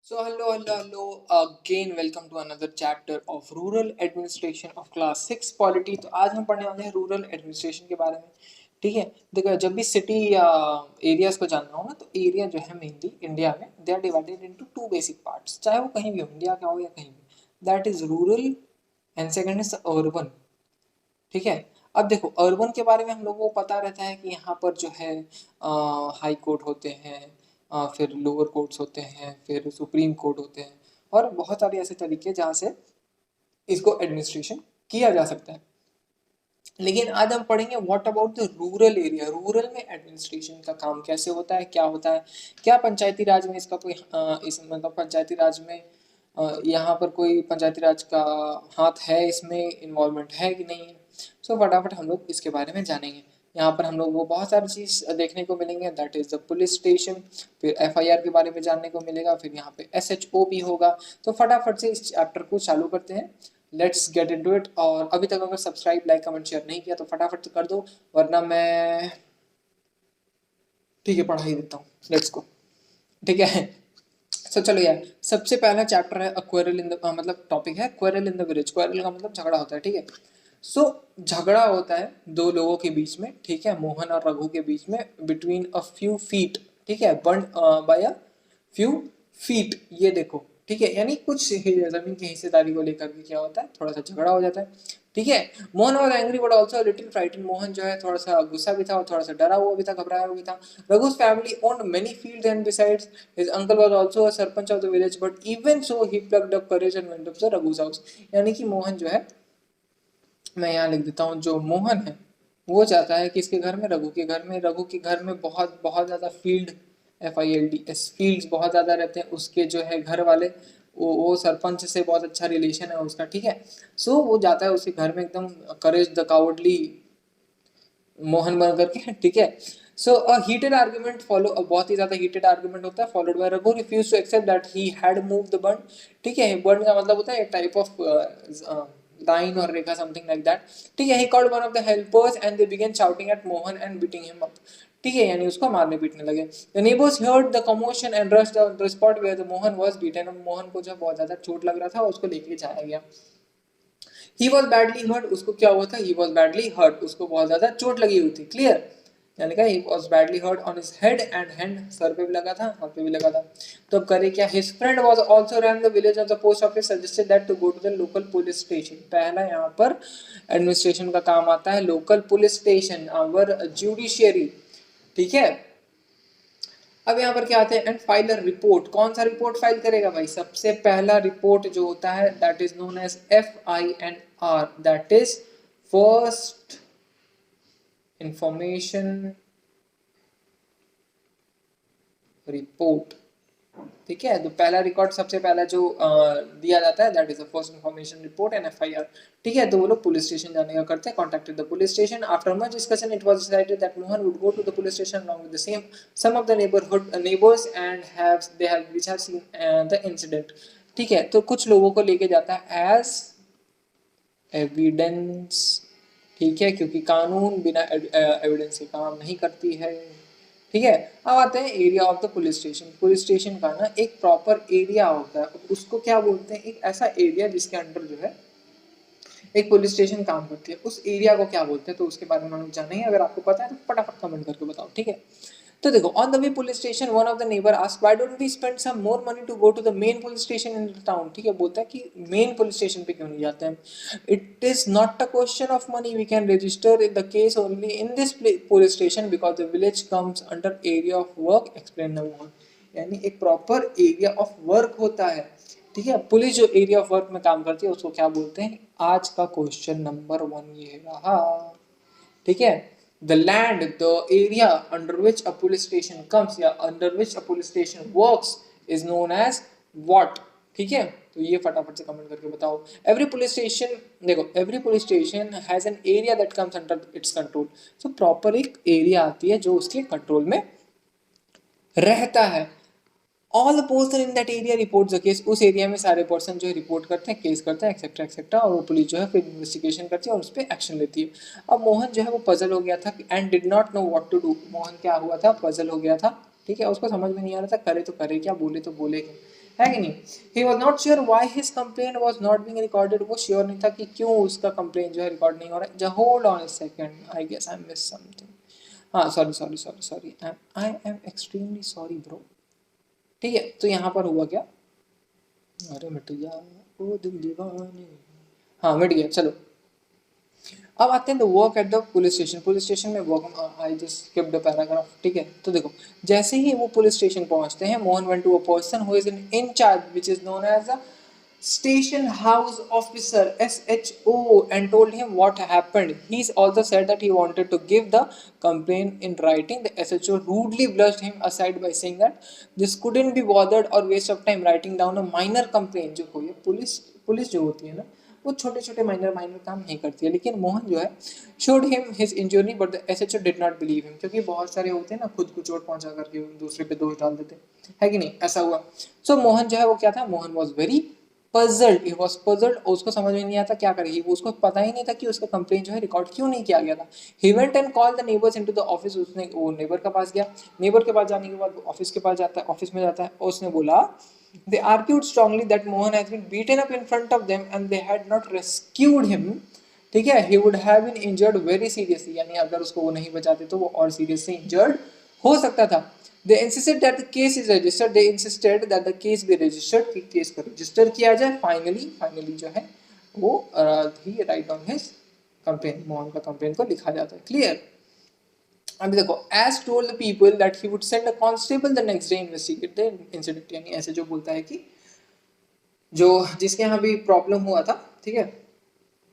So hello again welcome to another chapter of rural administration of class 6 polity. तो आज हम पढ़ने वाले हैं रूरल एडमिनिस्ट्रेशन के बारे में। ठीक है, देखो जब भी सिटी या एरियाज को जानना हो ना तो एरिया जो है मेनली इंडिया में they are divided into two basic parts, चाहे वो कहीं भी हो, इंडिया का हो या कहीं भी। That is rural and second is urban. ठीक है, अब देखो अर्बन के बारे में हम लोगों को पता रहता है कि यहाँ पर जो है हाई कोर्ट होते हैं, फिर लोअर कोर्ट्स होते हैं, फिर सुप्रीम कोर्ट होते हैं और बहुत सारे ऐसे तरीके जहाँ से इसको एडमिनिस्ट्रेशन किया जा सकता है। लेकिन आज हम पढ़ेंगे what about the rural area. Rural में एडमिनिस्ट्रेशन का काम कैसे होता है, क्या होता है, क्या पंचायती राज में इसका कोई इस मतलब पंचायती राज में यहाँ पर कोई पंचायती राज का हाथ है, इसमें इन्वॉल्वमेंट है कि नहीं है। सो फटाफट हम लोग इसके बारे में जानेंगे। यहाँ पर हम लोग को बहुत सारी चीज देखने को मिलेंगे, that is the police station, फिर एफआईआर के बारे में जानने को मिलेगा, फिर यहाँ पे एसएचओ भी होगा। तो फटाफट से इस चैप्टर को चालू करते हैं, लेट्स गेट इनटू इट। और अभी तक अगर सब्सक्राइब लाइक कमेंट शेयर नहीं किया तो फटाफट से कर दो, वरना मैं ठीक है पढ़ा ही देता हूँ। Let's go. ठीक है, सो चलो यार, सबसे पहला चैप्टर है क्वेरल इन द मतलब टॉपिक है quarrel in the village. Quarrel का मतलब झगड़ा होता है। ठीक है, सो झगड़ा होता है दो लोगों के बीच में। ठीक है, मोहन और रघु के बीच में, बिटवीन अ फ्यू फीट। ठीक है, burn by a few feet. ये देखो, ठीक है, यानी कुछ जमीन की हिस्सेदारी को लेकर के क्या होता है, थोड़ा सा झगड़ा हो जाता है। ठीक है, Mohan was angry but also little frighten. Mohan जो है थोड़ा सा गुस्सा भी था और थोड़ा सा डरा हुआ भी था, घबराया हुआ भी था। Raghu's family owned many fields, and besides, his uncle was also a sarpanch of the village. But even so, he plucked up courage and went up to Raghu's house. यानी कि मोहन जो है, मैं यहाँ लिख देता हूँ, जो मोहन है वो चाहता है कि इसके घर में, रघु के घर में, रघु के घर में बहुत बहुत ज़्यादा फील्ड, FILDS फील्ड्स बहुत ज़्यादा रहते हैं। उसके जो है घर वाले, वो सरपंच से बहुत अच्छा रिलेशन है उसका। ठीक है, सो वो जाता है उसके घर में एकदम करेज द कावर्डली मोहन बन करके। ठीक है, so a heated argument follow, बहुत ही ज्यादा हीटेड आर्गुमेंट होता है, followed by Raghu refuse to accept that he had move the burn. ठीक है, बर्न का मतलब होता है टाइप ऑफ लाइन और रेखा, समथिंग लाइक दैट। ठीक है, he called one of the helpers and they began shouting at Mohan and beating him up. ठीक है, यानी उसको मारने पीटने लगे। The neighbours heard the commotion and rushed the spot where the Mohan was beaten. Mohan को जब बहुत ज्यादा चोट लग रहा था उसको लेके जाया गया। ही वॉज बैडली हर्ट, उसको क्या हुआ था, ही वॉज बैडली हर्ट, उसको बहुत ज्यादा चोट लगी हुई थी। क्लियर, यानी कि he was badly hurt on his head and hand, सर पे भी लगा था, हाथ पे भी लगा था। तो अब करे क्या, his friend was also run the village of the post office, suggested that to go to the local police station. पहला यहाँ पर एडमिनिस्ट्रेशन का काम आता है local police station, our judiciary. ठीक है, अब यहाँ पर क्या आते हैं, एंड फाइल अ रिपोर्ट। कौन सा रिपोर्ट फाइल करेगा भाई, सबसे पहला रिपोर्ट जो होता है that is known as FINR, that is first information report. ठीक है, तो पहला रिकॉर्ड सबसे पहला जो दिया जाता है that is the first information report and FIR। ठीक है, तो वो लोग पुलिस स्टेशन जाने का करते हैं, contacted the police station. After much discussion it was decided that Mohan would go to the police station along with the same some of the neighborhood neighbors and have they have which have seen the incident। ठीक है, तो कुछ लोगों को लेके जाता है as evidence. ठीक है, क्योंकि कानून बिना एविडेंस के काम नहीं करती है। ठीक है, अब आते हैं area of the police station. Police station का ना एक प्रॉपर एरिया होता है, उसको क्या बोलते हैं, एक ऐसा एरिया जिसके अंडर जो है एक पुलिस स्टेशन काम करती है, उस एरिया को क्या बोलते हैं, तो उसके बारे में हम जानेंगे। अगर आपको पता है तो फटाफट कमेंट करके बताओ। ठीक है, तो देखो, on the way police station one of the neighbour asked why don't we spend some more money to go to the main police station in the town. ठीक है, बोलता है कि मेन पुलिस स्टेशन पे क्यों नहीं जाते हैं। It is not a question of money, we can register in the case only in this police station because the village comes under area of work, explain the Mohan. यानी एक proper area of work होता है। ठीक है, police जो area of work में काम करती है उसको क्या बोलते हैं। आज का क्वेश्चन नंबर 1 ये रहा। ठीक है, the land, the area under which a police station comes या under which a police station works is known as what. ठीक है, तो ये फटाफट से कमेंट करके बताओ। एवरी पुलिस स्टेशन, देखो every police station has an area that comes under its control. So proper एक एरिया आती है जो उसके कंट्रोल में रहता है। All the person in that area report the case, उस एरिया में सारे पर्सन जो है रिपोर्ट करते हैं, केस करते हैं, एक्सेट्रा एक्सेट्रा, और वो पुलिस जो है फिर इन्वेस्टिगेशन करती है और उस पर एक्शन लेती है। अब मोहन जो है वो पजल हो गया था and did not know what to do. Mohan क्या हुआ था, पजल हो गया था। ठीक है, उसको समझ में नहीं आ रहा था करे तो करे क्या, बोले तो बोले क्या। है कि नहीं. He was not sure why his complain was not being recorded. वो श्योर नहीं था कि क्यों उसका कंप्लेन जो है रिकॉर्ड नहीं हो रहा है. Hold on a second, I guess I miss something. हाँ sorry sorry sorry sorry, I am extremely sorry bro. ठीक है, तो यहाँ पर हुआ क्या, अरे मिट गया ओ दिल दीवाने. हाँ मिट गया, चलो. अब आते हैं the work at the police station. Police station में work, I just skipped a paragraph. ठीक है, तो देखो जैसे ही वो पुलिस स्टेशन पहुंचते हैं, Mohan went to a person who is in charge which is known as a station house officer SHO and told him what happened. He also said that he wanted to give the complaint in writing. The SHO rudely brushed him aside by saying that this couldn't be bothered or waste of time writing down a minor complaint. जो कोई police जो होती है ना, वो छोटे छोटे minor minor काम नहीं करती है. लेकिन मोहन जो है showed him his injury but the SHO did not believe him. क्योंकि बहुत सारे होते हैं ना खुद को चोट पहुंचा करके दूसरे पे दोष डाल देते है कि नहीं, ऐसा हुआ. सो मोहन जो है वो क्या था, Mohan was very puzzled. He was puzzled. उसको समझ में नहीं आता क्या करेगी. वो उसको पता ही नहीं था कि उसका कंप्लेंट जो है रिकॉर्ड क्यों नहीं किया गया था. He went and called the neighbors into the office. उसने वो नेबर के पास गया. नेबर के पास जाने के बाद ऑफिस के पास जाता है, ऑफिस में जाता है और उसने बोला they argued strongly that Mohan has been beaten up in front of them and they had not rescued him. ठीक है, he would have been injured very seriously. यानी अगर उसको वो नहीं बचाते तो वो और सीरियस से इंजर्ड हो सकता था. They insisted that the case is registered. They insisted that the case be registered. कि केस को रजिस्टर किया जाए. फाइनली जो है वो ही write on his complain, Mohan का कंप्लेन को लिखा जाता है. क्लियर. अभी देखो, as told the people that he would send a constable the next day investigate the incident. यानी ऐसे जो बोलता है कि जो जिसके यहाँ भी प्रॉब्लम हुआ था, ठीक है,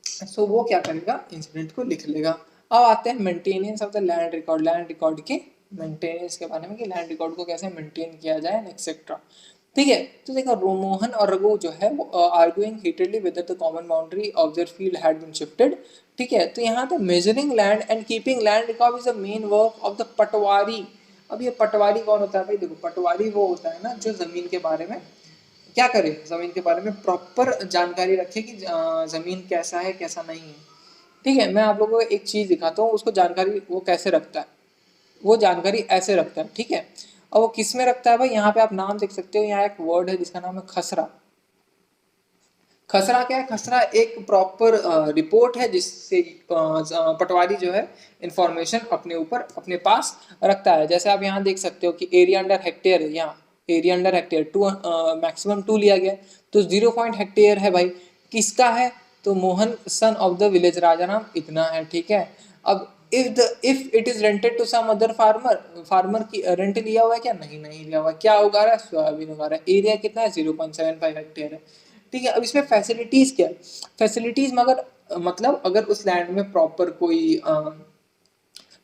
सो वो क्या करेगा, इंसिडेंट को लिख लेगा. अब आते हैं maintenance of the land record. Land record के मेंटेनेंस के बारे में कि लैंड रिकॉर्ड को कैसे मेंटेन किया जाए एक्सेट्रा. ठीक है, तो देखो मोहन और रघु जो है वो arguing heatedly whether the common boundary of their field had been shifted. ठीक है, तो यहाँ पे measuring land and keeping land record is the main work of the patwari. अब ये पटवारी कौन होता है भाई, देखो पटवारी वो होता है ना जो जमीन के बारे में क्या करे, जमीन के बारे में प्रॉपर जानकारी रखे कि जमीन कैसा है कैसा नहीं है. ठीक है, मैं आप लोगों को एक चीज दिखाता हूँ, उसको जानकारी वो कैसे रखता है. वो जानकारी ऐसे रखता है. ठीक है, और वो किस में रखता है भाई, यहाँ पे आप नाम देख सकते हो. यहाँ एक वर्ड है जिसका नाम है खसरा. खसरा क्या है, खसरा एक प्रॉपर रिपोर्ट है जिससे पटवारी जो है इंफॉर्मेशन अपने ऊपर अपने पास रखता है. जैसे आप यहाँ देख सकते हो कि एरिया अंडर हेक्टेयर है. यहाँ एरिया अंडर हेक्टेयर मैक्सिमम 2 लिया गया, तो 0 हेक्टेयर है भाई. किसका है, तो Mohan son of the village, Raja नाम इतना है. ठीक है, अब if it is rented to some other farmer की रेंट लिया हुआ है क्या, नहीं लिया हुआ है. क्या उगा रहा है, सोयाबीन उगा रहा है. एरिया कितना है, 0.75 हेक्टेयर है. ठीक है, अब इसमें फैसिलिटीज क्या है, फैसिलिटीज मगर मतलब अगर उस लैंड में प्रॉपर कोई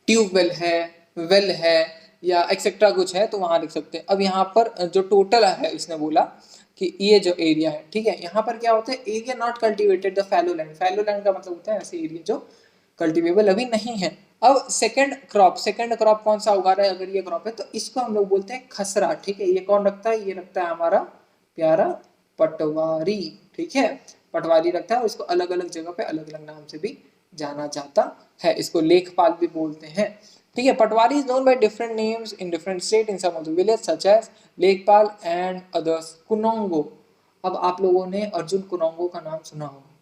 ट्यूबवेल है, वेल है या एक्सेट्रा कुछ है तो वहां लिख सकते हैं. अब यहाँ पर जो टोटल है इसने बोला कि ये जो एरिया है, ठीक है, यहाँ पर क्या होता है, area not cultivated the fallow land. Fallow land का मतलब होता है ऐसे एरिया जो कल्टिवेबल अभी नहीं है. अब सेकंड क्रॉप कौन सा उगा रहा है, अगर ये क्रॉप है तो इसको हम लोग बोलते हैं खसरा. ठीक है, ये कौन रखता है, ये रखता है हमारा प्यारा पटवारी. ठीक है, पटवारी रखता है. इसको अलग अलग जगह पे अलग अलग नाम से भी जाना जाता है. इसको लेखपाल भी बोलते हैं. ठीक है, patwari is known by different names in different state in some of the village such as Lekhpal and others. Kanungo. अब आप लोगों ने अर्जुन कुनोंगो का नाम सुना होगा,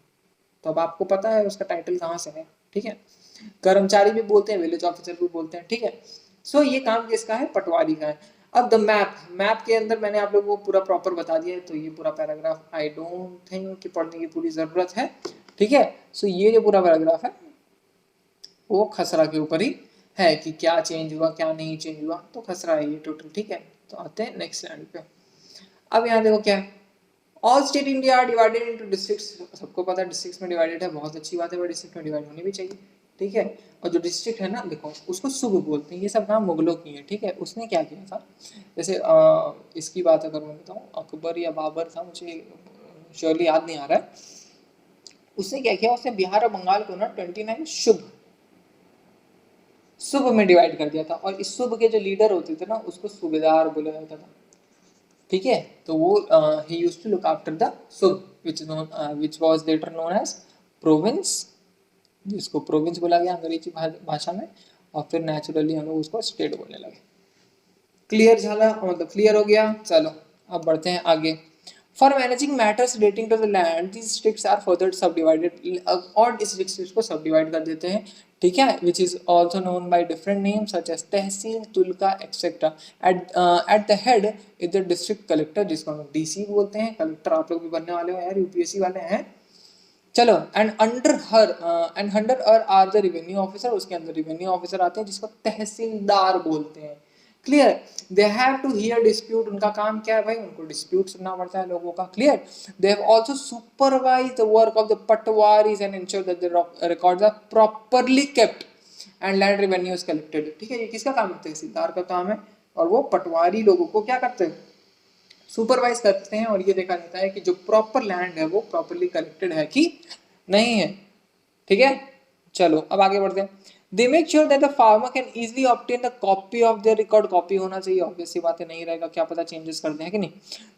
तो अब आपको पता है उसका टाइटल कहाँ से है. ठीक है, कर्मचारी भी बोलते हैं, विलेज ऑफिसर भी बोलते हैं. ठीक है, सो ये काम किसका है, पटवारी का है. अब द मैप के अंदर मैंने आप लोगों को पूरा प्रॉपर बता दिया है, तो ये पूरा पैराग्राफ आई डोंट थिंक कि पढ़ने की पूरी जरूरत है. ठीक है, सो ये जो पूरा पैराग्राफ है वो खसरा के ऊपर ही है कि क्या चेंज हुआ क्या नहीं चेंज हुआ, तो खसरा है ये टोटल. ठीक है, तो आते हैं नेक्स्ट स्लाइड पे. अब यहाँ देखो क्या है, all state India are divided into districts. सबको पता है डिस्ट्रिक्ट्स में डिवाइडेड है, बहुत अच्छी बात है, बट डिस्ट्रिक्ट में डिवाइड होनी भी चाहिए. ठीक है, और जो डिस्ट्रिक्ट है ना देखो उसको सूब बोलते हैं. ये सब काम मुगलों की है. ठीक है, उसने क्या किया था, जैसे इसकी बात अगर मैं बताऊँ, अकबर या बाबर था, मुझे श्योरली याद नहीं आ रहा है. उसने क्या किया, उसने बिहार और बंगाल को ना 29 शुभ में डिवाइड कर दिया था. और इस शुभ के जो लीडर होते थे ना उसको सूबेदार बोला जाता था. ठीक है, तो वो ही used to look after the शुभ which was later known as province, जिसको प्रोविंस बोला गया अंग्रेजी भाषा में, और फिर नेचुरली हम लोग उसको स्टेट बोलने लगे. क्लियर झाला, मतलब क्लियर हो गया. चलो अब बढ़ते हैं आगे। For managing matters relating to the land these districts are further subdivided, और इस डिस्ट्रिक्ट को सब डिवाइड कर देते हैं, ठीक है, which is also known by different name such as tehsil, taluka etcetera. At the head is the district collector, जिसको हम डीसी बोलते हैं। कलेक्टर आप लोग भी बनने वाले हो यार, यूपीएससी वाले हैं। चलो, and under her are the revenue officer, उसके अंदर रेवेन्यू ऑफिसर आते हैं जिसको तहसीलदार बोलते हैं। Clear. They have to hear dispute, उनका काम क्या है भाई, उनको डिस्प्यूट सुनना पड़ता है लोगों का। Clear. They have also supervise the work of the patwaris and ensure that the records are properly kept and land revenue is collected. ठीक है, ये किसका काम है, तहसीलदार का काम है। और वो पटवारी लोगों को क्या करते हैं, सुपरवाइज करते हैं, और ये देखा जाता है कि जो प्रॉपर लैंड है वो प्रॉपरली कलेक्टेड है कि नहीं है। ठीक है, चलो अब आगे बढ़ते हैं। They make sure that the farmer can easily obtain the copy of their record, copy होना चाहिए, ऑब्वियस सी बात है, नहीं रहेगा क्या पता चेंजेस कर दें, है कि नहीं।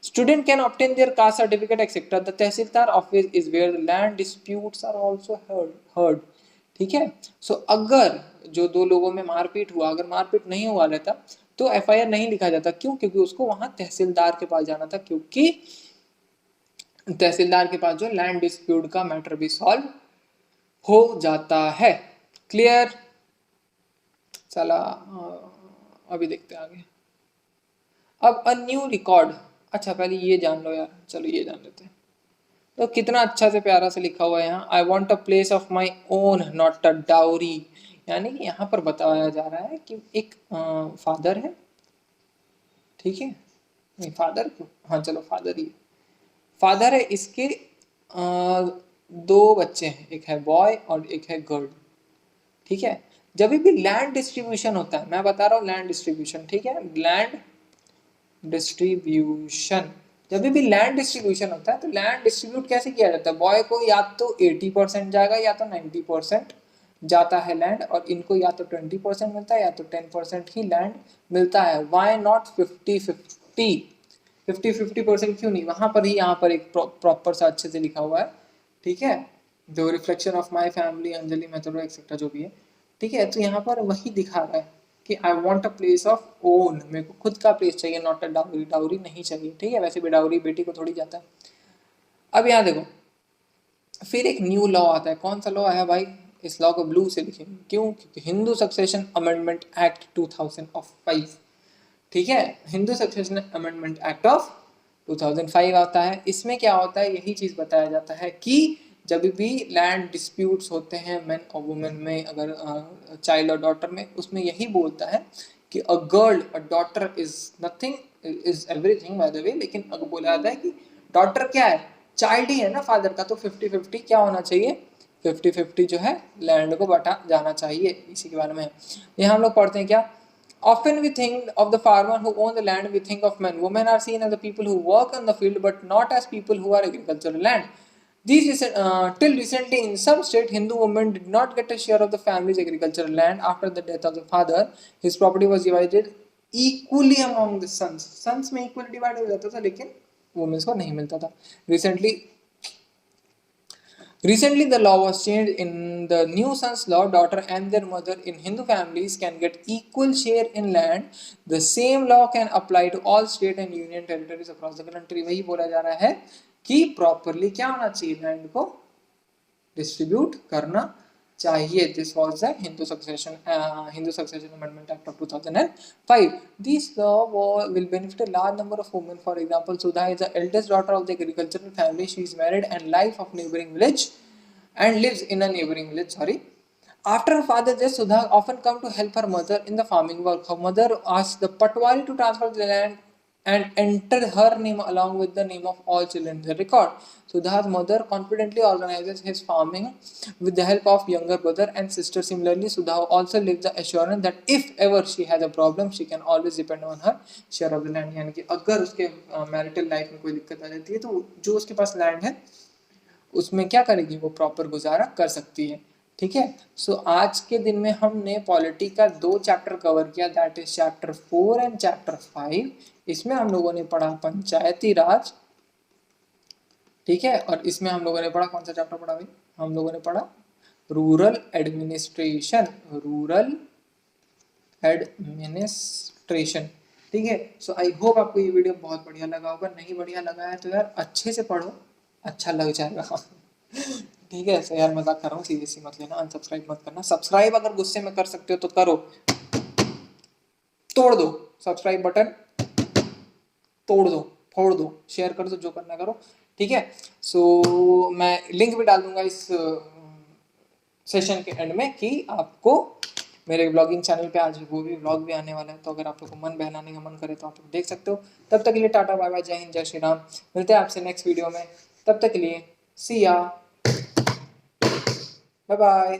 Student can obtain their caste certificate etcetera. The tehsildar office is where the land disputes are also heard. ठीक है, सो अगर जो दो लोगों में मारपीट हुआ, अगर मारपीट नहीं हुआ रहता तो एफआईआर नहीं लिखा जाता। क्यों? क्योंकि उसको वहां तहसीलदार के पास जाना था, क्योंकि तहसीलदार के पास जो लैंड डिस्प्यूट का मैटर भी सॉल्व हो जाता है। क्लियर। चला, अभी देखते हैं आगे। अब अ न्यू रिकॉर्ड, अच्छा पहले ये जान लो यार, चलो ये जान लेते हैं। तो कितना अच्छा से प्यारा से लिखा हुआ है यहाँ, I want a place of my own not a dowry. यानी कि यहाँ पर बताया जा रहा है कि एक फादर है, ठीक है, नहीं फादर क्यों, हाँ चलो फादर ही, फादर है, इसके दो बच्चे हैं, एक है बॉय और एक है गर्ल। ठीक है, जब भी लैंड डिस्ट्रीब्यूशन होता है, मैं बता रहा हूँ लैंड डिस्ट्रीब्यूशन, ठीक है, लैंड डिस्ट्रीब्यूशन, जब भी लैंड डिस्ट्रीब्यूशन होता है तो लैंड डिस्ट्रीब्यूट कैसे किया जाता है, बॉय को या तो 80% जाएगा या तो 90% जाता है लैंड, और इनको या तो 20% मिलता है या तो 10% ही लैंड मिलता है। वाई नॉट 50-50, 50-50% क्यों नहीं, वहां पर ही यहाँ पर एक प्रॉपर सा अच्छे से लिखा हुआ है। ठीक है, जो reflection of my family, Anjali method etcetera जो भी है। ठीक है, तो यहाँ पर वही दिखा रहा है कि I want a place of own, मेरे को खुद का प्लेस चाहिए, नॉट अ डाउरी, डाउरी नहीं चाहिए। ठीक है, वैसे भी डाउरी बेटी को थोड़ी जाता है। अब यहाँ देखो, फिर एक न्यू लॉ आता है। कौन सा लॉ है भाई, इस लॉ को ब्लू से लिखेंगे, क्यों, क्योंकि हिंदू सक्सेशन अमेंडमेंट एक्ट 2005। ठीक है, Hindu succession amendment act of 2005 आता है। इसमें क्या होता है, यही चीज बताया जाता है कि जब भी लैंड डिस्प्यूट्स होते हैं मैन और वुमेन में, अगर चाइल्ड और डॉटर में, उसमें यही बोलता है कि a girl, a daughter is nothing, is everything by the way, लेकिन अगर बोला जाता है कि डॉटर क्या है, चाइल्ड ही है ना फादर का, तो 50-50 क्या होना चाहिए, 50-50 जो है लैंड को बटा जाना चाहिए, इसी के बारे में। यहाँ हम लोग पढ़ते हैं क्या, often we think of the farmer who own the land, we think of men. Women are seen as the people who work on the field, but not as people who are agricultural land. Till recently, in some state, Hindu women did not get a share of the family's agricultural land after the death of the father. His property was divided equally among the sons. Sons में equally divided हो जाता था, लेकिन women को नहीं मिलता था. Recently, the law was changed. In the new son's law, daughter and their mother in Hindu families can get equal share in land. The same law can apply to all state and union territories across the country. वही बोला जा रहा है कि properly क्या होना चाहिए, land को डिस्ट्रीब्यूट करना चाहिए. This was the Hindu Succession Amendment Act of 2005. This law will benefit a large number of women. For example, Sudha is the eldest daughter of the agricultural family. She is married and lives in a neighboring village. After her father's death, Sudha often come to help her mother in the farming work. Her mother asked the Patwari to transfer the land and enter her name along with the name of all children in the record. Sudha's mother confidently organizes his farming with the help of younger brother and sister. Similarly, Sudha also lives the assurance that if ever she has a problem, she can always depend on her share of the land. यानी कि अगर उसके marital life में कोई दिक्कत आ जाती है तो जो उसके पास लैंड है उसमें क्या करेगी, वो प्रॉपर गुजारा कर सकती है. ठीक है, सो आज के दिन में हमने पॉलिटी का 2 चैप्टर कवर किया, that is chapter 4 and chapter 5. इसमें हम लोगों ने पढ़ा पंचायती राज. ठीक है, और इसमें हम लोगों ने पढ़ा कौन सा चैप्टर पढ़ा भाई, हम लोगों ने पढ़ा रूरल एडमिनिस्ट्रेशन. रूरल एडमिनिस्ट्रेशन, ठीक है। सो आई होप आपको ये वीडियो बहुत बढ़िया लगा होगा, नहीं बढ़िया लगा है तो यार अच्छे से पढ़ो, अच्छा लग जाएगा। ठीक है। सो यार मजाक कर रहा हूँ, सीरियसली मत लेना, अनसब्सक्राइब मत करना, सब्सक्राइब अगर गुस्से में कर सकते हो तो करो, तोड़ दो सब्सक्राइब बटन, तोड़ दो, फोड़ दो, शेयर कर दो, जो करना करो, ठीक है। सो मैं लिंक भी डाल दूंगा इस सेशन के एंड में कि आपको मेरे ब्लॉगिंग चैनल पे आज वो भी व्लॉग भी आने वाला है, तो अगर आप लोग को मन बहलाने का मन करे तो आप लोग देख सकते हो। तब तक के लिए टाटा बाय बाय, जय हिंद, जय श्री राम। मिलते हैं आपसे नेक्स्ट वीडियो में, तब तक के लिए सी या, बाय बाय।